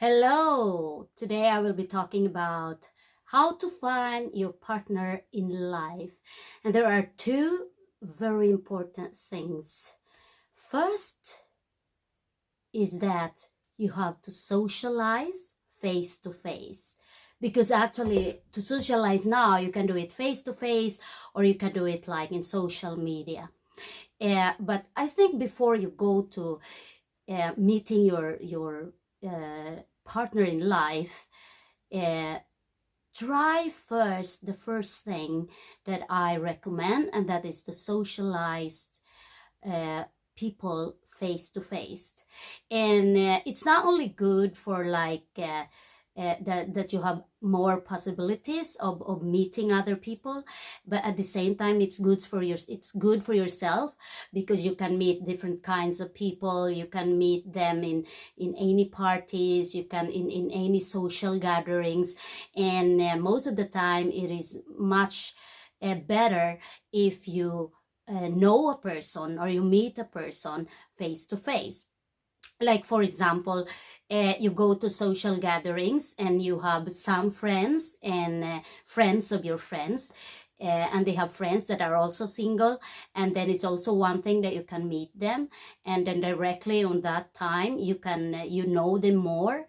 Hello! Today I will be talking about how to find your partner in life. And there are two very important things. First is that you have to socialize face to face. Because actually, to socialize now, you can do it face to face or you can do it like in social media. But I think before you go to meeting your partner in life, uh, try first the first thing that I recommend, and that is to socialize people face to face. And it's not only good for that you have more possibilities of meeting other people, but at the same time it's good for yourself, because you can meet different kinds of people. You can meet them in any parties, you can in any social gatherings, and most of the time it is much better if you know a person or you meet a person face to face. Like, for example, you go to social gatherings and you have some friends and friends of your friends, and they have friends that are also single, and then it's also one thing that you can meet them, and then directly on that time you can you know them more,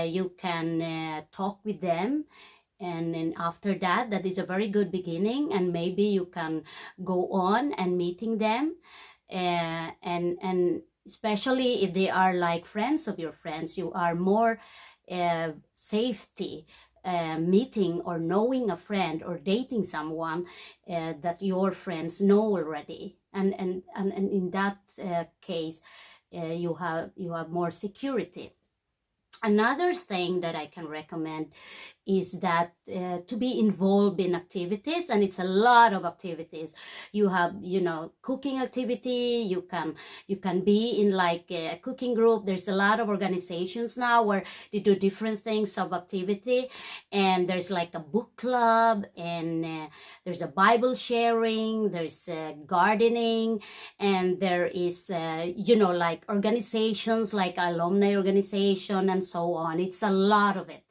you can talk with them, and then after that, that is a very good beginning, and maybe you can go on and meeting them, and especially if they are like friends of your friends, you are more safety meeting or knowing a friend or dating someone that your friends know already, and in that case you have more security. Another thing that I can recommend is that to be involved in activities, and it's a lot of activities. You have, cooking activity. You can be in like a cooking group. There's a lot of organizations now where they do different things of activity, and there's like a book club, and there's a Bible sharing, there's gardening, and there is like organizations like alumni organization and so on. It's a lot of it.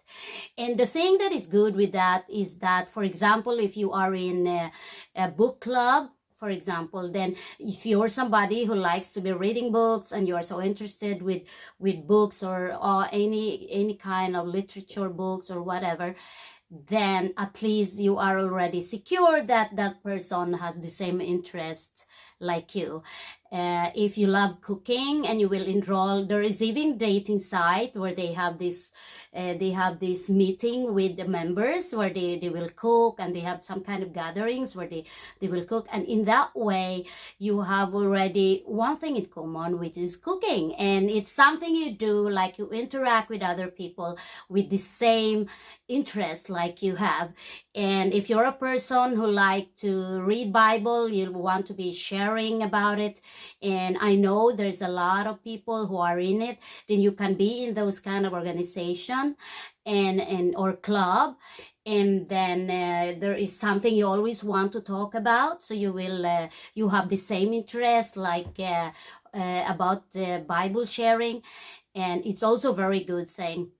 And the thing that is good with that is that, for example, if you are in a book club, for example, then if you're somebody who likes to be reading books and you are so interested with books or any kind of literature books or whatever, then at least you are already secure that that person has the same interest like you. If you love cooking and you will enroll, there is even dating site where they have this meeting with the members where they will cook, and they have some kind of gatherings where they will cook, and in that way you have already one thing in common, which is cooking, and it's something you do, like you interact with other people with the same interest like you have. And if you're a person who like to read Bible, you want to be sharing about it, and I know there's a lot of people who are in it, then you can be in those kind of organization and or club, and then there is something you always want to talk about, so you will you have the same interest like about Bible sharing, and it's also a very good thing.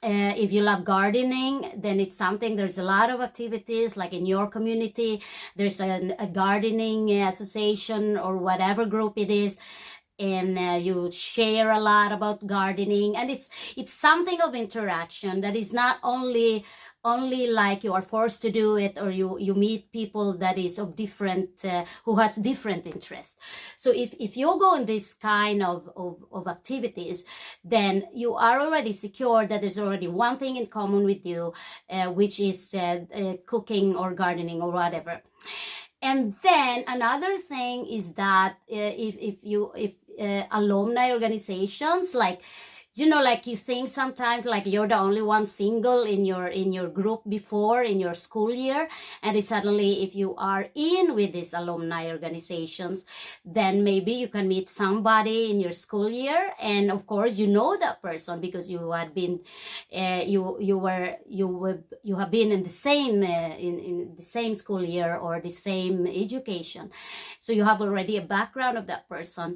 If you love gardening, then it's something, there's a lot of activities like in your community. There's a gardening association or whatever group it is, and you share a lot about gardening, and it's something of interaction that is not only like you are forced to do it, or you meet people that is of different who has different interests. So if you go in this kind of activities, then you are already secure that there's already one thing in common with you, which is cooking or gardening or whatever. And then another thing is that if alumni organizations, like like you think sometimes like you're the only one single in your group before in your school year, and then suddenly if you are in with these alumni organizations, then maybe you can meet somebody in your school year, and of course you know that person because you had been you have been in the same in the same school year or the same education, so you have already a background of that person.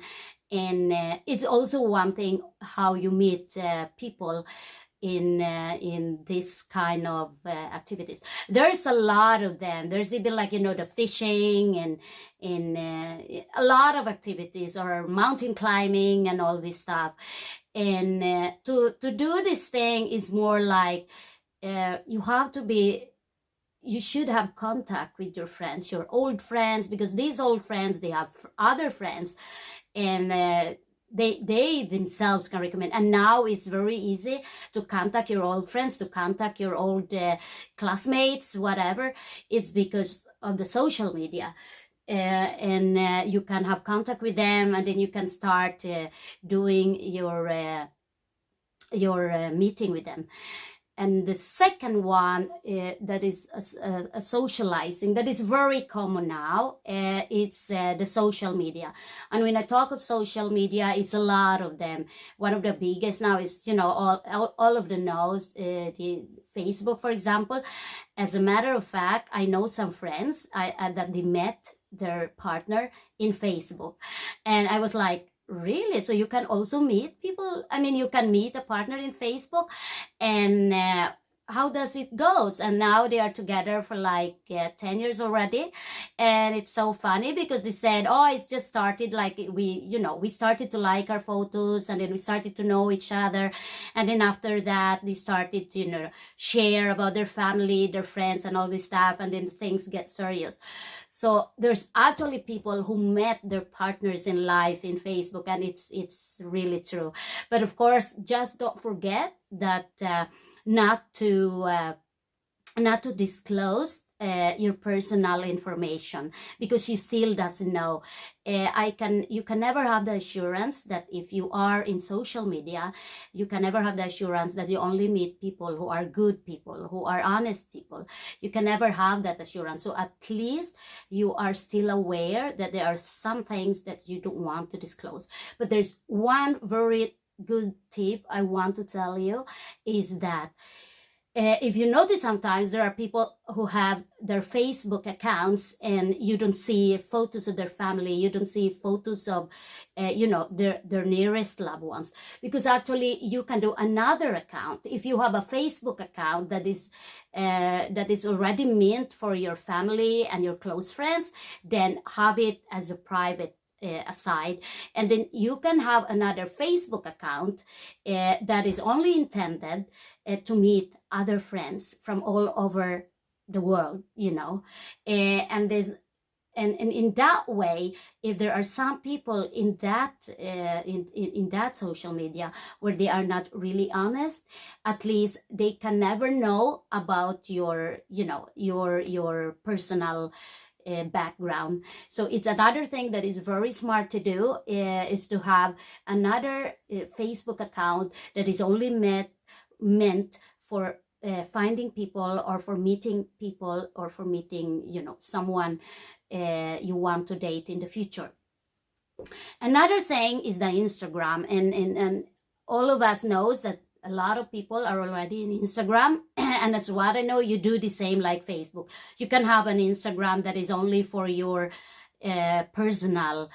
And it's also one thing how you meet people in this kind of activities. There's a lot of them. There's even like, you know, the fishing and in a lot of activities, or mountain climbing and all this stuff. And to do this thing is more like you have to be, you should have contact with your friends, your old friends, because these old friends, they have other friends, and they themselves can recommend. And now it's very easy to contact your old friends, to contact your old classmates, whatever. It's because of the social media. And you can have contact with them, and then you can start doing your meeting with them. And the second one that is a socializing, that is very common now, it's the social media. And when I talk of social media, it's a lot of them. One of the biggest now is, you know, all of the knows, the Facebook, for example. As a matter of fact, I know some friends that they met their partner in Facebook. And I was like, really? So you can also meet people? I mean, you can meet a partner in Facebook, and how does it goes? And now they are together for like 10 years already. And it's so funny because they said, oh, it's just started like we started to like our photos, and then we started to know each other. And then after that, they started to, you know, share about their family, their friends, and all this stuff. And then things get serious. So there's actually people who met their partners in life in Facebook, and it's really true. But of course, just don't forget that not to disclose your personal information, because she still doesn't know. You can never have the assurance that if you are in social media, you can never have the assurance that you only meet people who are good people, who are honest people. You can never have that assurance. So at least you are still aware that there are some things that you don't want to disclose. But there's one very good tip I want to tell you, is that if you notice, sometimes there are people who have their Facebook accounts and you don't see photos of their family, you don't see photos of their nearest loved ones, because actually you can do another account. If you have a Facebook account that is already meant for your family and your close friends, then have it as a private aside. And then you can have another Facebook account that is only intended to meet other friends from all over the world, you know. And in that way, if there are some people in that in that social media where they are not really honest, at least they can never know about your personal background. So it's another thing that is very smart to do, is to have another Facebook account that is only meant for finding people, or for meeting people, or for meeting someone you want to date in the future. Another thing is the Instagram, and all of us knows that a lot of people are already in Instagram, and that's what I know. You do the same like Facebook. You can have an Instagram that is only for your personal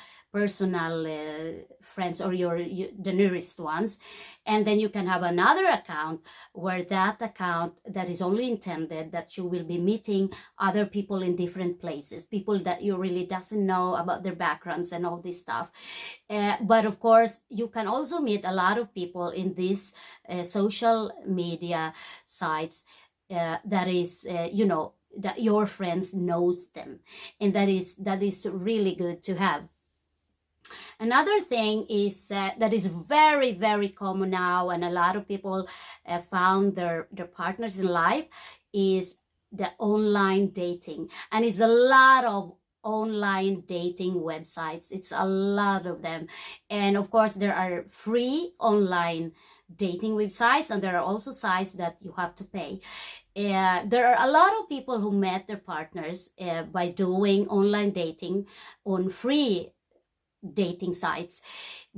friends, or the nearest ones, and then you can have another account where that is only intended that you will be meeting other people in different places, people that you really doesn't know about their backgrounds and all this stuff. But of course, you can also meet a lot of people in these social media sites that is that your friends knows them, and that is really good to have. Another thing is that is very, very common now, and a lot of people found their partners in life, is the online dating. And it's a lot of online dating websites. It's a lot of them. And of course, there are free online dating websites, and there are also sites that you have to pay. There are a lot of people who met their partners by doing online dating on free dating sites.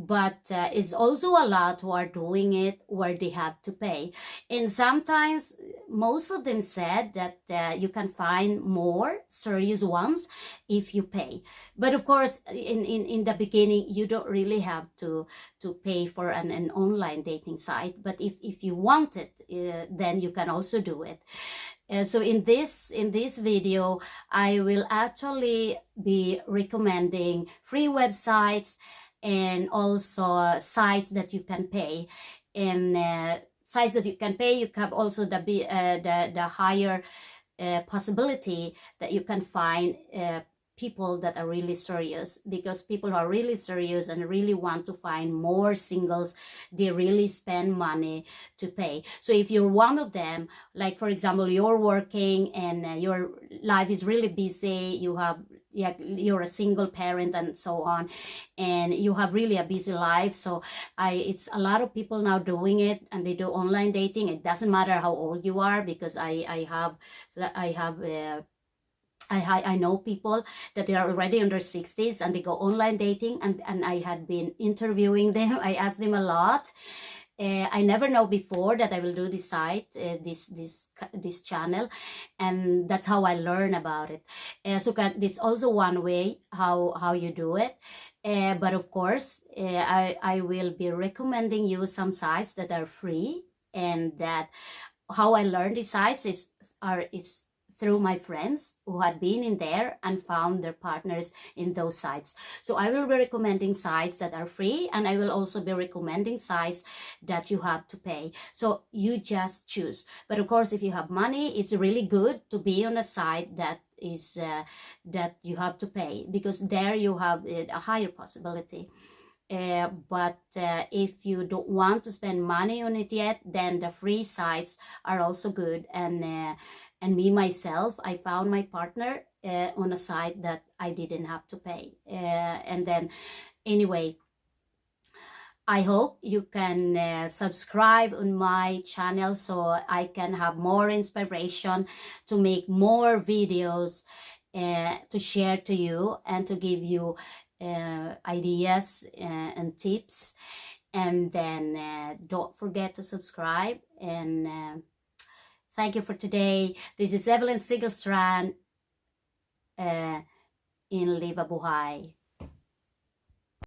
but it's also a lot who are doing it where they have to pay. And sometimes most of them said that you can find more serious ones if you pay. But of course, in the beginning, you don't really have to pay for an online dating site. But if you want it, then you can also do it. So in this video, I will actually be recommending free websites and also sites that you can pay. And sites that you can pay, you have also the higher possibility that you can find people that are really serious, because people who are really serious and really want to find more singles, they really spend money to pay. So if you're one of them, like for example, you're working and your life is really busy, you're a single parent and so on, and you have really a busy life. So it's a lot of people now doing it, and they do online dating. It doesn't matter how old you are, because I know people that they are already in their 60s and they go online dating, and I had been interviewing them. I asked them a lot. I never know before that I will do this site, this channel, and that's how I learn about it. So it's also one way how you do it. But of course, I will be recommending you some sites that are free, and that how I learned these sites it's through my friends who had been in there and found their partners in those sites. So I will be recommending sites that are free, and I will also be recommending sites that you have to pay. So you just choose. But of course, if you have money, it's really good to be on a site that is that you have to pay, because there you have a higher possibility. But if you don't want to spend money on it yet, then the free sites are also good. And me myself, I found my partner on a site that I didn't have to pay. And then anyway, I hope you can subscribe on my channel so I can have more inspiration to make more videos to share to you and to give you ideas and tips. And then don't forget to subscribe. And thank you for today. This is Evelyn Sigelstrand in Liva Buhay.